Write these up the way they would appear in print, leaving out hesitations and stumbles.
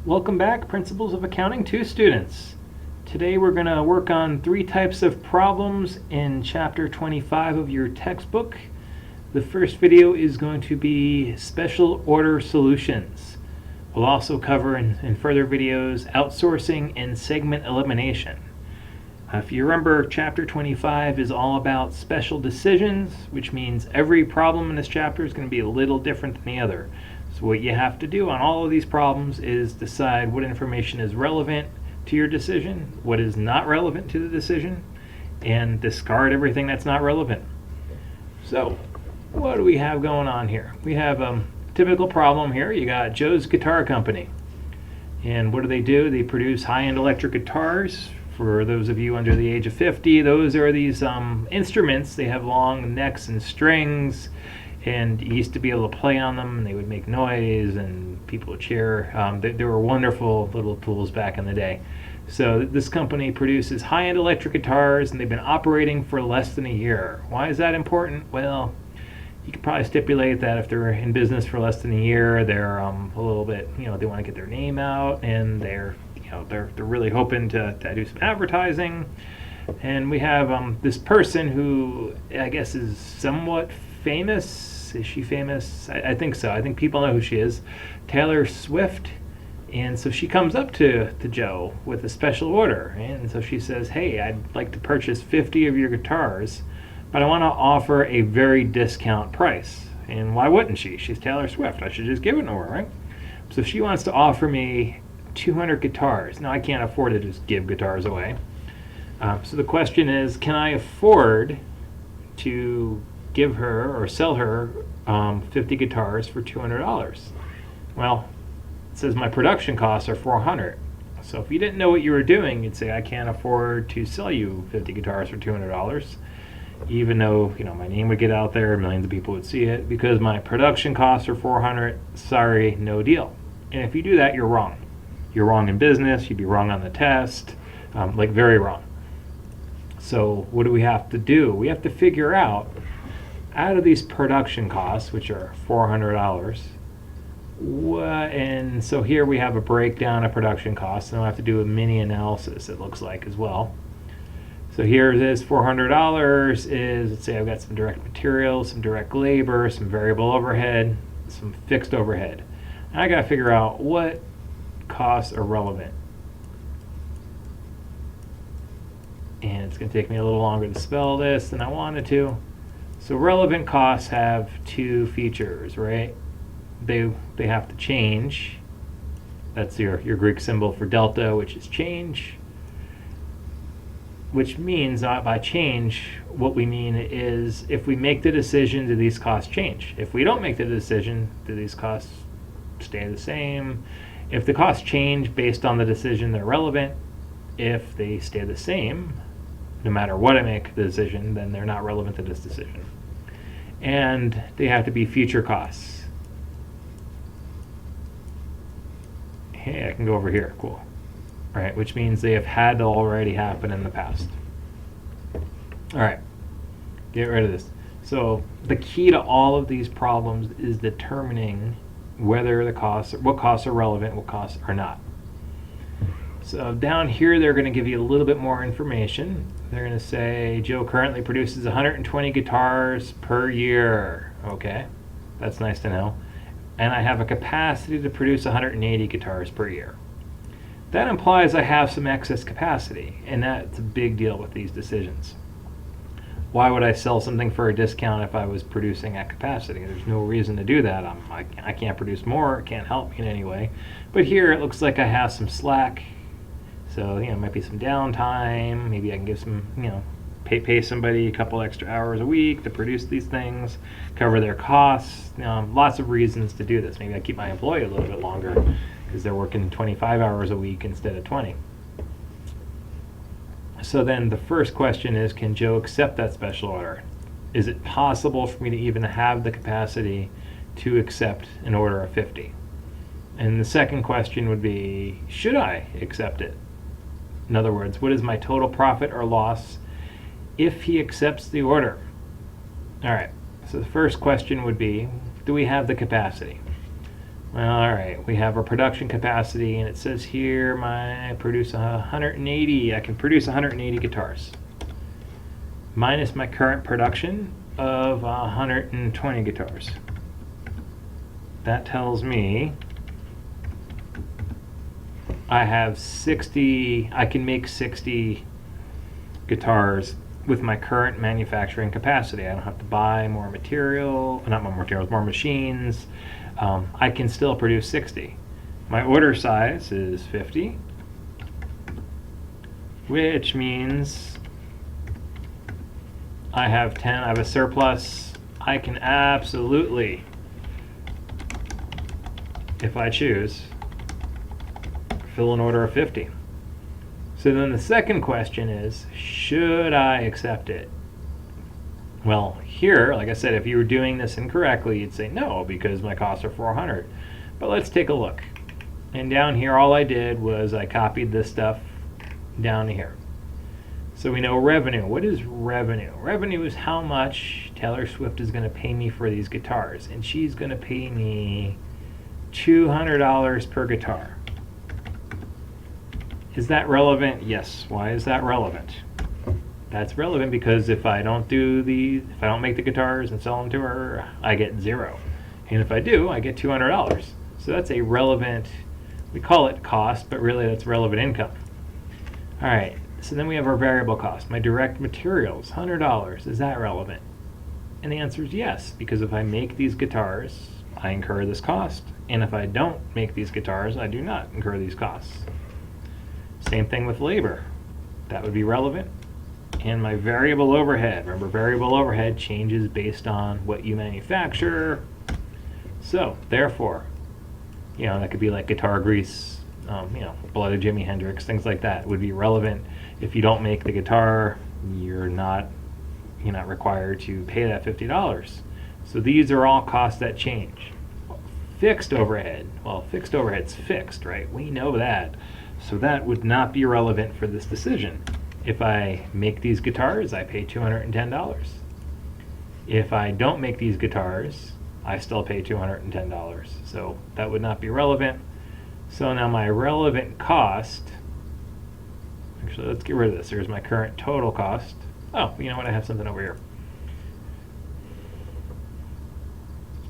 Welcome back, Principles of Accounting 2 students. Today we're going to work on 3 types of problems in Chapter 25 of your textbook. The first video is going to be special order solutions. We'll also cover in further videos outsourcing and segment elimination. If you remember, Chapter 25 is all about special decisions, which means every problem in this chapter is going to be a little different than the other. So what you have to do on all of these problems is decide what information is relevant to your decision, what is not relevant to the decision, and discard everything that's not relevant. So what do we have going on here? We have a typical problem here. You got Joe's Guitar Company. And what do? They produce high-end electric guitars. For those of you under the age of 50, those are these instruments. They have long necks and strings, and you used to be able to play on them, and they would make noise, and people would cheer. They were wonderful little tools back in the day. So this company produces high-end electric guitars, and they've been operating for less than a year. Why is that important? Well, you could probably stipulate that if they're in business for less than a year, they're a little bit, they want to get their name out, and they're really hoping to do some advertising. And we have this person who I guess is somewhat famous. Is she famous? I think so. I think people know who she is. Taylor Swift. And so she comes up to Joe with a special order. And so she says, hey, I'd like to purchase 50 of your guitars, but I want to offer a very discount price. And why wouldn't she? She's Taylor Swift. I should just give it to her, right? So she wants to offer me 200 guitars. Now, I can't afford to just give guitars away. So the question is, can I afford to give her or sell her 50 guitars for $200? Well, it says my production costs are $400. So if you didn't know what you were doing, you'd say, I can't afford to sell you 50 guitars for $200, even though my name would get out there, millions of people would see it, because my production costs are $400. Sorry, no deal. And if you do that, you're wrong. You're wrong in business. You'd be wrong on the test, very wrong. So what do we have to do? We have to figure out of these production costs, which are $400, and so here we have a breakdown of production costs, and I'll have to do a mini analysis, it looks like, as well. So here it is, $400 is, let's say I've got some direct materials, some direct labor, some variable overhead, some fixed overhead. And I got to figure out what costs are relevant. And it's going to take me a little longer to spell this than I wanted to. So relevant costs have 2 features, right? They have to change. That's your Greek symbol for delta, which is change. Which means, by change, what we mean is if we make the decision, do these costs change? If we don't make the decision, do these costs stay the same? If the costs change based on the decision, they're relevant. If they stay the same, no matter what I make the decision, then they're not relevant to this decision. And they have to be future costs. Hey, I can go over here, cool. Right, which means they have had to already happen in the past. All right, get rid of this. So the key to all of these problems is determining whether what costs are relevant, what costs are not. So down here, they're going to give you a little bit more information. They're going to say, Joe currently produces 120 guitars per year. Okay, that's nice to know. And I have a capacity to produce 180 guitars per year. That implies I have some excess capacity, and that's a big deal with these decisions. Why would I sell something for a discount if I was producing at capacity? There's no reason to do that. I can't produce more. It can't help me in any way. But here it looks like I have some slack. So, might be some downtime. Maybe I can give some, pay somebody a couple extra hours a week to produce these things, cover their costs. Lots of reasons to do this. Maybe I keep my employee a little bit longer because they're working 25 hours a week instead of 20. So then the first question is, can Joe accept that special order? Is it possible for me to even have the capacity to accept an order of 50? And the second question would be, should I accept it? In other words, what is my total profit or loss if he accepts the order? All right, so the first question would be, do we have the capacity? Well, all right, we have our production capacity, and it says here I produce 180. I can produce 180 guitars, minus my current production of 120 guitars. That tells me I have 60. I can make 60 guitars with my current manufacturing capacity. I don't have to buy more material, not more materials, more machines. I can still produce 60. My order size is 50, which means I have 10, I have a surplus. I can absolutely, if I choose, fill an order of 50. So then the second question is, should I accept it? Well, here, like I said, if you were doing this incorrectly, you'd say no, because my costs are 400. But let's take a look. And down here, all I did was I copied this stuff down to here. So we know revenue. What is revenue? Revenue is how much Taylor Swift is going to pay me for these guitars. And she's going to pay me $200 per guitar. Is that relevant? Yes. Why is that relevant? That's relevant because if I don't make the guitars and sell them to her, I get 0. And if I do, I get $200. So that's a relevant, we call it cost, but really that's relevant income. All right, so then we have our variable cost. My direct materials, $100. Is that relevant? And the answer is yes, because if I make these guitars, I incur this cost. And if I don't make these guitars, I do not incur these costs. Same thing with labor. That would be relevant. And my variable overhead. Remember, variable overhead changes based on what you manufacture. So, therefore, that could be like guitar grease, blood of Jimi Hendrix, things like that would be relevant. If you don't make the guitar, you're not required to pay that $50. So these are all costs that change. Fixed overhead. Well, fixed overhead's fixed, right? We know that. So that would not be relevant for this decision. If I make these guitars, I pay $210. If I don't make these guitars, I still pay $210. So that would not be relevant. So now my relevant cost, actually let's get rid of this. Here's my current total cost. Oh, you know what, I have something over here.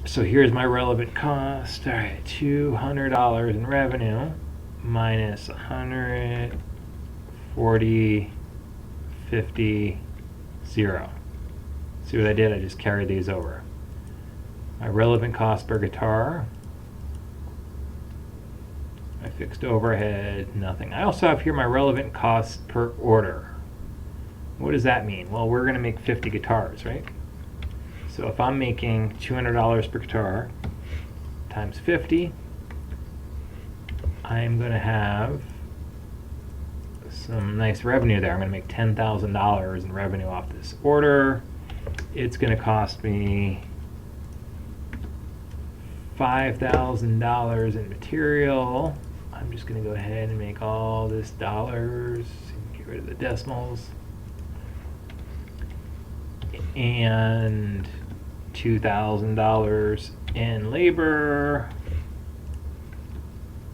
So here's my relevant cost. All right, $200 in revenue minus 140, 50, 0. See what I did? I just carried these over. My relevant cost per guitar, my fixed overhead, nothing. I also have here my relevant cost per order. What does that mean? Well, we're going to make 50 guitars, right? So if I'm making $200 per guitar times 50, I'm going to have some nice revenue there. I'm going to make $10,000 in revenue off this order. It's going to cost me $5,000 in material. I'm just going to go ahead and make all this dollars, get rid of the decimals, and $2,000 in labor,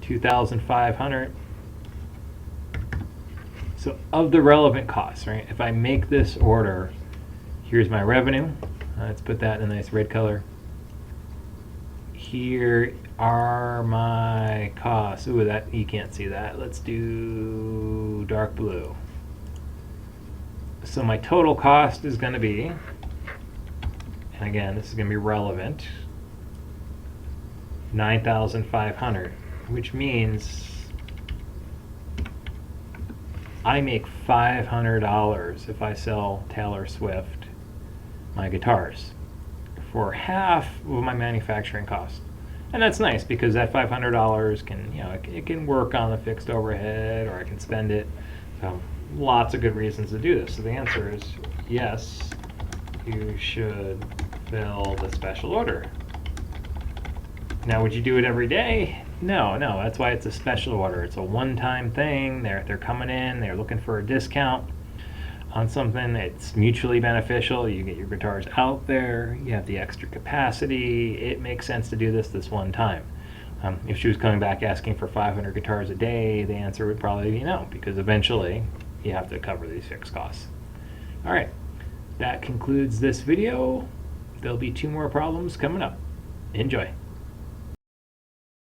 $2,500. So of the relevant costs, right? If I make this order, here's my revenue. Let's put that in a nice red color. Here are my costs. Ooh, that you can't see that. Let's do dark blue. So my total cost is going to be, and again, this is going to be relevant, $9,500, which means I make $500 if I sell Taylor Swift my guitars for half of my manufacturing cost. And that's nice because that $500 can, it can work on the fixed overhead, or I can spend it. So lots of good reasons to do this. So the answer is yes, you should fill the special order. Now, would you do it every day? No, that's why it's a special order. It's a one-time thing. They're coming in, they're looking for a discount on something that's mutually beneficial. You get your guitars out there, you have the extra capacity. It makes sense to do this one time. If she was coming back asking for 500 guitars a day, the answer would probably be no, because eventually you have to cover these fixed costs. All right, that concludes this video. There'll be 2 more problems coming up. Enjoy.